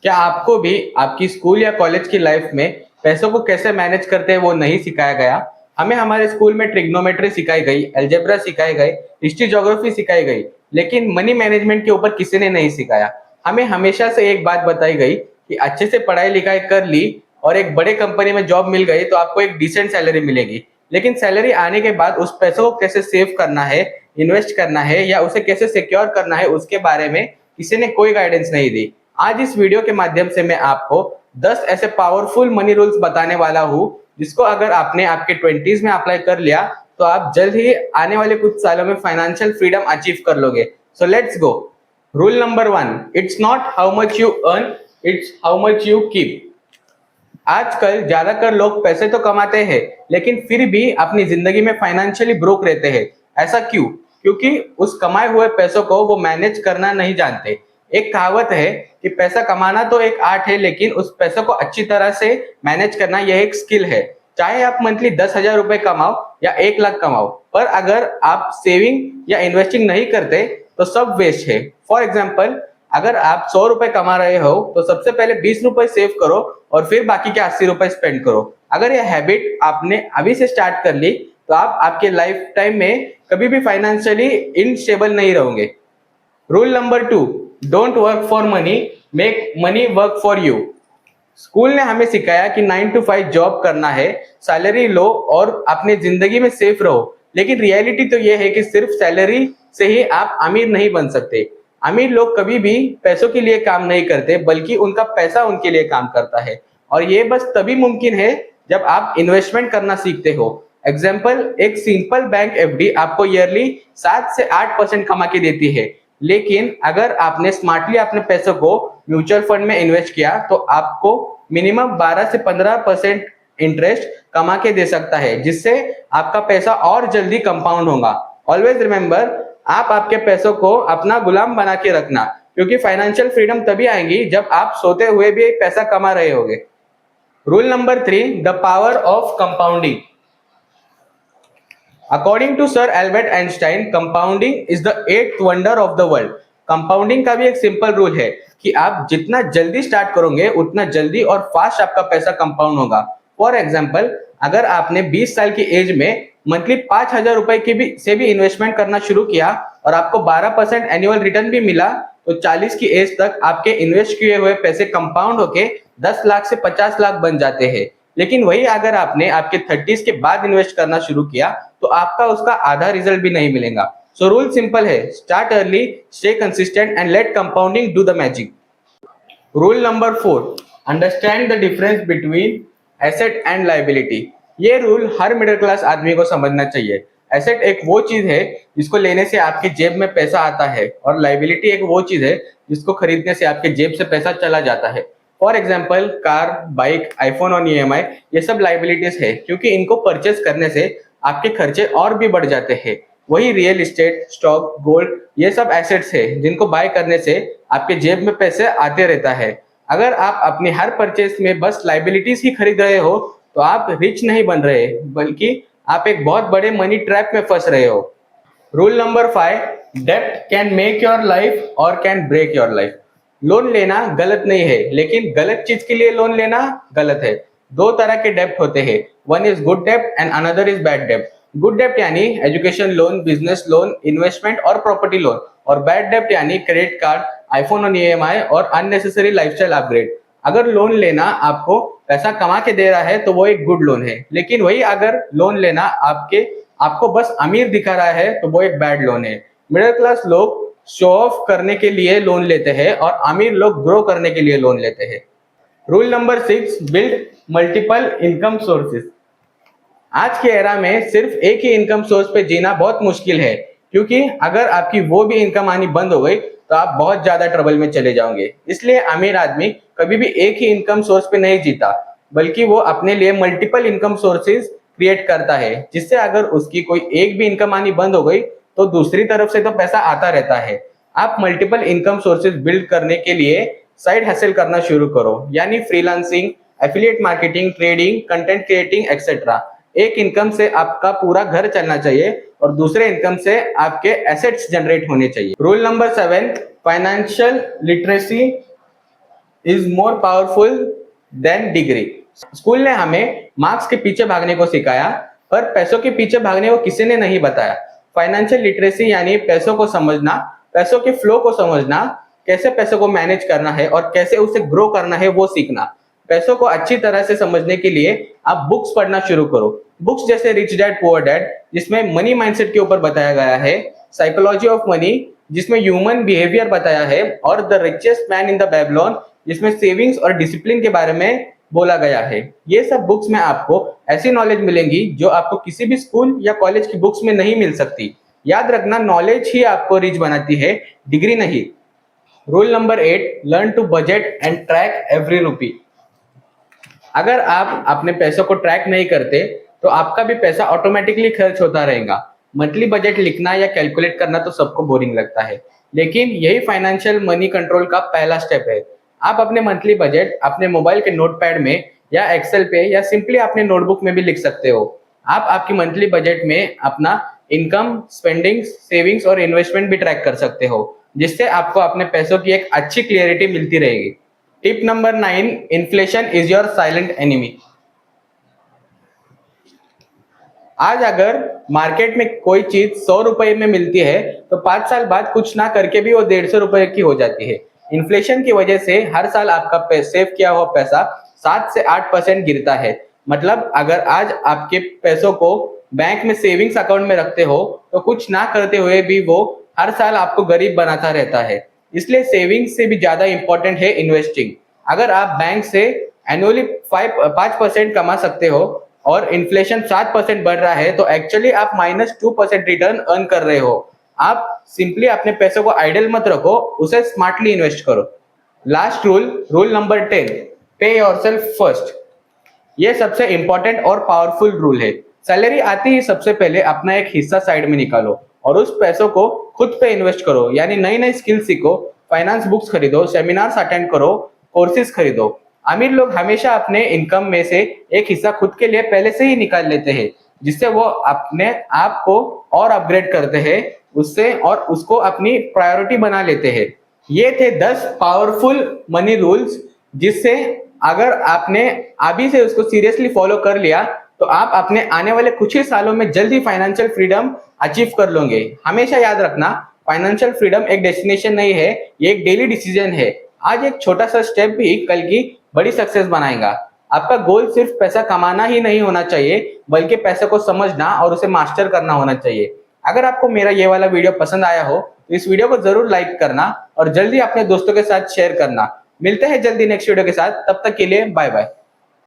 क्या आपको भी आपकी स्कूल या कॉलेज की लाइफ में पैसों को कैसे मैनेज करते हैं वो नहीं सिखाया गया? हमें हमारे स्कूल में ट्रिग्नोमेट्री सिखाई गई, अलजेब्रा सिखाई गई, हिस्ट्री ज्योग्राफी सिखाई गई, लेकिन मनी मैनेजमेंट के ऊपर किसी ने नहीं सिखाया। हमें हमेशा से एक बात बताई गई कि अच्छे से पढ़ाई लिखाई कर ली और एक बड़े कंपनी में जॉब मिल गई तो आपको एक डिसेंट सैलरी मिलेगी। लेकिन सैलरी आने के बाद उस पैसों को कैसे सेव करना है, इन्वेस्ट करना है या उसे कैसे सिक्योर करना है, उसके बारे में किसी ने कोई गाइडेंस नहीं दी। आज इस वीडियो के माध्यम से मैं आपको 10 ऐसे पावरफुल मनी रूल्स बताने वाला हूं जिसको अगर आपने आपके 20s में अप्लाई कर लिया तो आप जल्द ही आने वाले कुछ सालों में फाइनेंशियल फ्रीडम अचीव कर लोगे। So let's go. Rule number 1, it's not how much you earn, it's how much you keep. आजकल ज्यादातर लोग पैसे तो कमाते हैं लेकिन फिर भी अपनी जिंदगी में फाइनेंशियली ब्रोक रहते हैं। ऐसा क्यों? क्योंकि उस कमाए हुए पैसों को वो मैनेज करना नहीं जानते। एक कहावत है कि पैसा कमाना तो एक आर्ट है लेकिन उस पैसों को अच्छी तरह से मैनेज करना यह एक स्किल है। चाहे आप मंथली 10,000 रुपए कमाओ या 1 लाख कमाओ, पर अगर आप सेविंग या इन्वेस्टिंग नहीं करते तो सब वेस्ट है। फॉर एग्जाम्पल, अगर आप 100 रुपए कमा रहे हो तो सबसे पहले 20 रुपए सेव करो और फिर बाकी के 80 रुपए स्पेंड करो। अगर यह हैबिट आपने अभी से स्टार्ट कर ली तो आप आपके लाइफ टाइम में कभी भी फाइनेंशियली इनस्टेबल नहीं रहोगे। Rule number 2, don't work for money, make money work for you. School ने हमें सिखाया कि 9 to 5 जॉब करना है, सैलरी लो और अपने जिंदगी में सेफ रहो। लेकिन रियलिटी तो यह है कि सिर्फ सैलरी से ही आप अमीर नहीं बन सकते। अमीर लोग कभी भी पैसों के लिए काम नहीं करते बल्कि उनका पैसा उनके लिए काम करता है। और ये बस तभी मुमकिन है जब आप इन्वेस्टमेंट करना सीखते हो। एग्जाम्पल, एक सिंपल बैंक एफडी आपको ईयरली 7 से 8% कमा के देती है, लेकिन अगर आपने स्मार्टली अपने पैसों को म्यूचुअल फंड में इन्वेस्ट किया तो आपको मिनिमम 12 से 15% इंटरेस्ट कमा के दे सकता है, जिससे आपका पैसा और जल्दी कंपाउंड होगा। ऑलवेज रिमेंबर, आप आपके पैसों को अपना गुलाम बना के रखना, क्योंकि फाइनेंशियल फ्रीडम तभी आएगी जब आप सोते हुए भी पैसा कमा रहे होगे। Rule number 3, the power of compounding. According to sir Albert Einstein, compounding is the eighth wonder of the world. Compounding का भी एक सिंपल रूल है कि आप जितना जल्दी स्टार्ट करोगे उतना जल्दी और फास्ट आपका पैसा कंपाउंड होगा। फॉर एग्जाम्पल, अगर आपने 20 साल की एज में मंथली 5,000 रुपए की भी से भी इन्वेस्टमेंट करना शुरू किया और आपको 12% एनुअल रिटर्न भी मिला, तो 40 की एज तक आपके इन्वेस्ट किए हुए पैसे कंपाउंड होके 10 लाख से 50 लाख बन जाते हैं। लेकिन वही अगर आपने आपके 30s के बाद इन्वेस्ट करना शुरू किया तो आपका उसका आधा रिजल्ट भी नहीं मिलेगा। सो रूल सिंपल है, start early, stay consistent and let compounding do the magic. Rule number 4, understand the difference between asset and liability. ये रूल हर मिडिल क्लास आदमी को समझना चाहिए। एसेट एक वो चीज है जिसको लेने से आपके जेब में पैसा आता है और लाइबिलिटी एक वो चीज है जिसको खरीदने से आपके जेब से पैसा चला जाता है। For example, car, bike, iPhone और ईएमआई, ये सब लाइबिलिटीज है क्योंकि इनको परचेस करने से आपके खर्चे और भी बढ़ जाते हैं। वही रियल एस्टेट, स्टॉक, गोल्ड, ये सब एसेट्स है जिनको बाय करने से आपके जेब में पैसे आते रहता है। अगर आप अपनी हर परचेस में बस लाइबिलिटीज ही खरीद रहे हो तो आप रिच नहीं बन रहे बल्कि आप एक बहुत बड़े मनी ट्रैप में फंस रहे हो। रूल नंबर 5, डेब्ट कैन मेक योर लाइफ और can break your life. Loan लेना गलत नहीं है लेकिन गलत चीज के लिए लोन लेना गलत है। दो तरह के डेब्ट होते हैं, वन इज गुड डेब्ट एंड अनदर इज बैड डेब्ट। गुड डेब्ट यानी education loan, business loan, investment और प्रॉपर्टी लोन, और बैड डेब्ट यानी क्रेडिट कार्ड, आईफोन और ईएमआई और अननेसेसरी लाइफस्टाइल अपग्रेड। अगर लोन लेना आपको पैसा कमा के दे रहा है तो वो एक गुड लोन है, लेकिन वही अगर लोन लेना आपको बस अमीर दिखा रहा है तो वो एक बैड लोन है। मिडिल क्लास लोग शो ऑफ करने के लिए लोन लेते हैं और अमीर लोग ग्रो करने के लिए लोन लेते हैं। Rule number 6, build multiple income sources. आज के एरा में सिर्फ एक ही इनकम सोर्स पे जीना बहुत मुश्किल है, क्योंकि अगर आपकी वो भी इनकम आनी बंद हो गई तो आप बहुत ज्यादा ट्रबल में चले जाओगे। इसलिए अमीर आदमी कभी भी एक ही इनकम सोर्स पे नहीं जीता, बल्कि वो अपने लिए मल्टीपल इनकम सोर्सेज क्रिएट करता है, जिससे अगर उसकी कोई एक भी इनकम आनी बंद हो गई तो दूसरी तरफ से तो पैसा आता रहता है। आप मल्टीपल इनकम सोर्सेज बिल्ड करने के लिए साइड हसल करना शुरू करो, यानी freelancing, affiliate marketing, trading, content creating etcetera. एक इनकम से आपका पूरा घर चलना चाहिए और दूसरे इनकम से आपके एसेट्स जनरेट होने चाहिए। Rule number 7, financial literacy is more powerful than degree. School ने हमें मार्क्स के पीछे भागने को सिखाया, पर पैसों के पीछे भागने को किसी ने नहीं बताया। फाइनेंशियल लिटरेसी यानी पैसों को समझना, पैसों के फ्लो को समझना, कैसे पैसों को मैनेज करना है और कैसे उसे ग्रो करना है वो सीखना। पैसों को अच्छी तरह से समझने के लिए आप बुक्स पढ़ना शुरू करो। बुक्स जैसे रिच डैड पुअर डैड, जिसमें मनी माइंडसेट के ऊपर बताया गया है, साइकोलॉजी ऑफ मनी, जिसमें ह्यूमन बिहेवियर बताया है, और the richest man in the Babylon, जिसमें सेविंग्स और डिसिप्लिन के बारे में बोला गया है। ये सब बुक्स में आपको ऐसी नॉलेज मिलेंगी जो आपको किसी भी स्कूल या कॉलेज की बुक्स में नहीं मिल सकती। याद रखना, नॉलेज ही आपको रिच बनाती है, डिग्री नहीं। Rule number 8, learn to budget and track every rupee. अगर आप अपने पैसों को ट्रैक नहीं करते तो आपका भी पैसा ऑटोमेटिकली खर्च होता रहेगा। मंथली बजट लिखना या कैलकुलेट करना तो सबको बोरिंग लगता है, लेकिन यही फाइनेंशियल मनी कंट्रोल का पहला स्टेप है। आप अपने मंथली बजट अपने मोबाइल के नोटपैड में या एक्सेल पे या सिंपली अपने नोटबुक में भी लिख सकते हो। आप आपकी मंथली बजट में अपना इनकम, स्पेंडिंग्स, सेविंग्स और इन्वेस्टमेंट भी ट्रैक कर सकते हो, जिससे आपको अपने पैसों की एक अच्छी क्लियरिटी मिलती रहेगी। Tip number 9, inflation is your silent enemy. आज अगर मार्केट में कोई चीज 100 रुपए में मिलती है तो 5 साल बाद कुछ ना करके भी वो 150 रुपए की हो जाती है। इन्फ्लेशन की वजह से हर साल आपका सेव किया हुआ पैसा 7 से 8% गिरता है। मतलब अगर आज आपके पैसों को बैंक में सेविंग्स अकाउंट में रखते हो तो कुछ ना करते हुए भी वो हर साल आपको गरीब बनाता रहता है। इसलिए सेविंग्स से भी ज्यादा इंपॉर्टेंट है इन्वेस्टिंग। अगर आप बैंक से एनुअली 5% कमा सकते हो और इन्फ्लेशन 7% बढ़ रहा है तो एक्चुअली आप -2% रिटर्न अर्न कर रहे हो। आप सिंपली अपने पैसों को आइडल मत रखो, उसे स्मार्टली इन्वेस्ट करो। लास्ट रूल नंबर 10, पे योरसेल्फ फर्स्ट। ये सबसे इंपॉर्टेंट और पावरफुल रूल है। सैलरी आती ही सबसे पहले अपना एक हिस्सा साइड में निकालो और उस पैसों को खुद पे इन्वेस्ट करो। यानी नई नई स्किल सीखो, फाइनेंस बुक्स खरीदो, सेमिनार्स अटेंड करो, कोर्सेज खरीदो। अमीर लोग हमेशा अपने इनकम में से एक हिस्सा खुद के लिए पहले से ही निकाल लेते हैं, जिससे वो अपने आप को और अपग्रेड करते हैं उससे और उसको अपनी प्रायोरिटी बना लेते हैं। ये थे 10 पावरफुल मनी रूल्स, जिससे अगर आपने अभी से उसको सीरियसली फॉलो कर लिया तो आप अपने आने वाले कुछ ही सालों में जल्दी फाइनेंशियल फ्रीडम अचीव कर लोगे। हमेशा याद रखना, फाइनेंशियल फ्रीडम एक डेस्टिनेशन नहीं है, ये एक डेली डिसीजन है। आज एक छोटा सा स्टेप भी कल की बड़ी सक्सेस बनाएगा। आपका गोल सिर्फ पैसा कमाना ही नहीं होना चाहिए, बल्कि पैसे को समझना और उसे मास्टर करना होना चाहिए। अगर आपको मेरा ये वाला वीडियो पसंद आया हो तो इस वीडियो को जरूर लाइक करना और जल्दी अपने दोस्तों के साथ शेयर करना। मिलते हैं जल्दी नेक्स्ट वीडियो के साथ, तब तक के लिए बाय बाय।